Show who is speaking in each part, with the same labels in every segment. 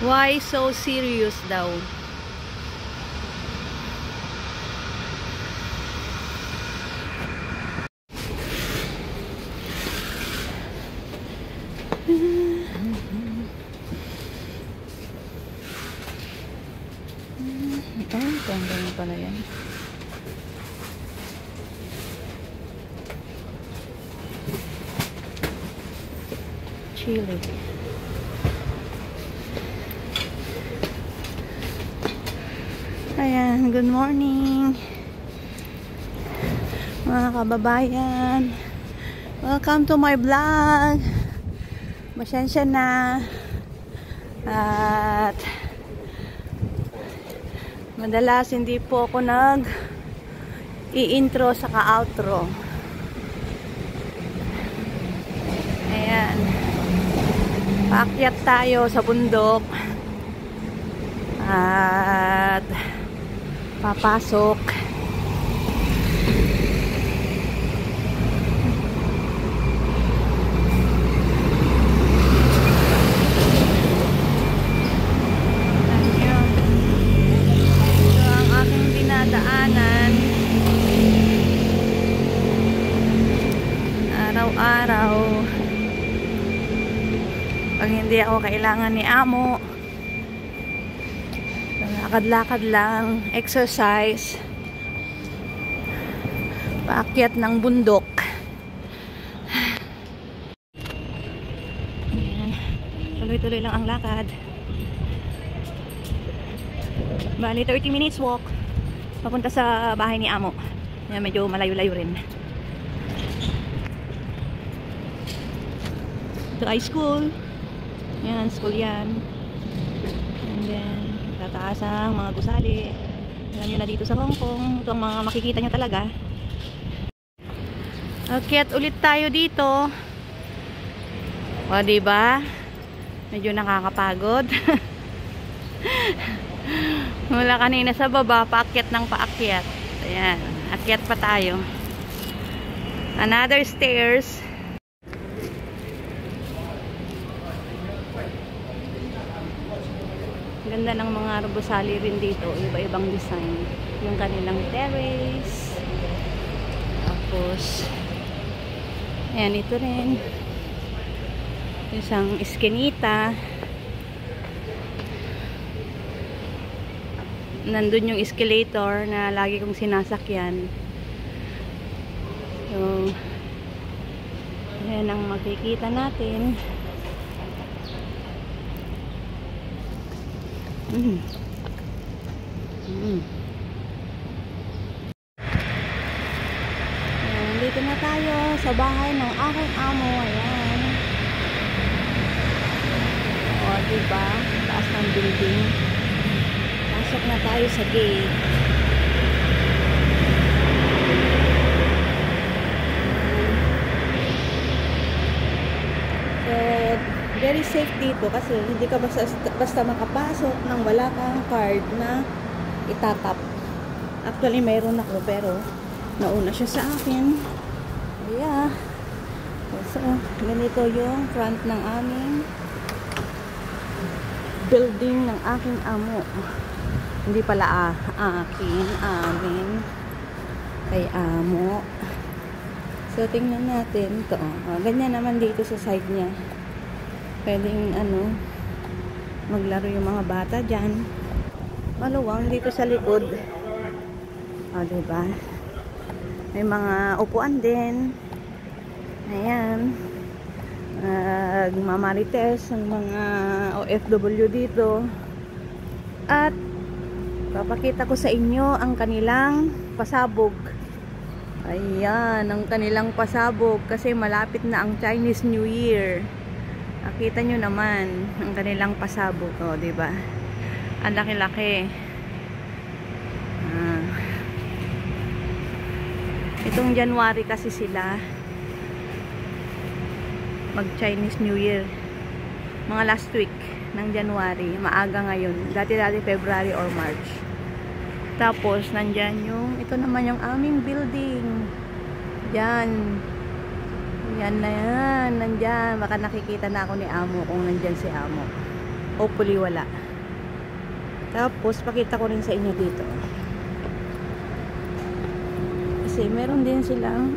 Speaker 1: Why so serious daw? Ito, ang ganyan pala yan. Chili. Ayan, good morning mga kababayan. Welcome to my vlog. Pasensya na at madalas hindi po ako i-intro saka outro. Ayan, paakyat tayo sa bundok at papasok. Araw-araw pag hindi ako kailangan ni amo, lakad-lakad lang, exercise, paakyat ng bundok. Tuloy-tuloy lang ang lakad. Bali 30 minutes walk papunta sa bahay ni amo. Yan, medyo malayo-layo rin. Ito ay school. Yan, school yan. And then, tataas ang mga gusali. Alam nyo na dito sa Hong Kong. Ito ang mga makikita nyo talaga. Okay, at ulit tayo dito. O, diba? Medyo nakakapagod. Mula kanina sa baba, paakyat ng paakyat. Ayan, akyat pa tayo. Another stairs. Ganda ng mga arbusali rin dito, iba-ibang design. Yung kanilang terrace. Tapos ayan, ito rin isang eskinita. Nandun yung escalator na lagi kong sinasakyan. So ayan ang makikita natin. Dito na tayo sa bahay ng aking amo. Ayan. O, diba? Taas ng building. Pasok na tayo sa gate. So, very safe dito kasi hindi ka basta makapasok nang wala kang card na itatap. Actually, mayroon ako pero nauna siya sa akin. Yeah. So, ganito yung front ng aming building ng aking amo. Hindi pala akin, amin. Kay amo. So, tingnan natin ito. Ganyan naman dito sa side niya. Pwedeng maglaro yung mga bata dyan. Maluwang dito sa likod. O, diba? May mga upuan din. Ayan. Mamarites ang mga OFW dito. At papakita ko sa inyo ang kanilang pasabog. Ayan, ang kanilang pasabog kasi malapit na ang Chinese New Year. Nakita nyo naman ang kanilang pasabog. O, diba? Ang laki-laki. Itong January kasi sila mag Chinese New Year. Mga last week ng January. Maaga ngayon. Dati-dati February or March. Tapos, nandyan yung, ito naman yung aming building. Yan. Yan na yan. Nandyan. Baka nakikita na ako ni amo kung nandyan si amo. Hopefully wala. Tapos pakita ko rin sa inyo dito. Kasi meron din silang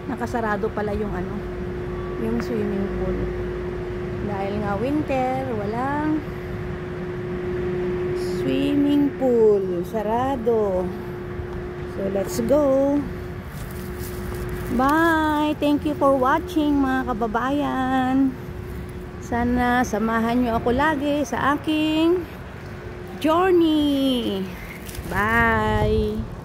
Speaker 1: nakasarado pala yung yung swimming pool. Dahil nga winter, walang swimming pool. Sarado. So let's go. Bye! Thank you for watching mga kababayan. Sana samahan nyo ako lagi sa aking journey. Bye!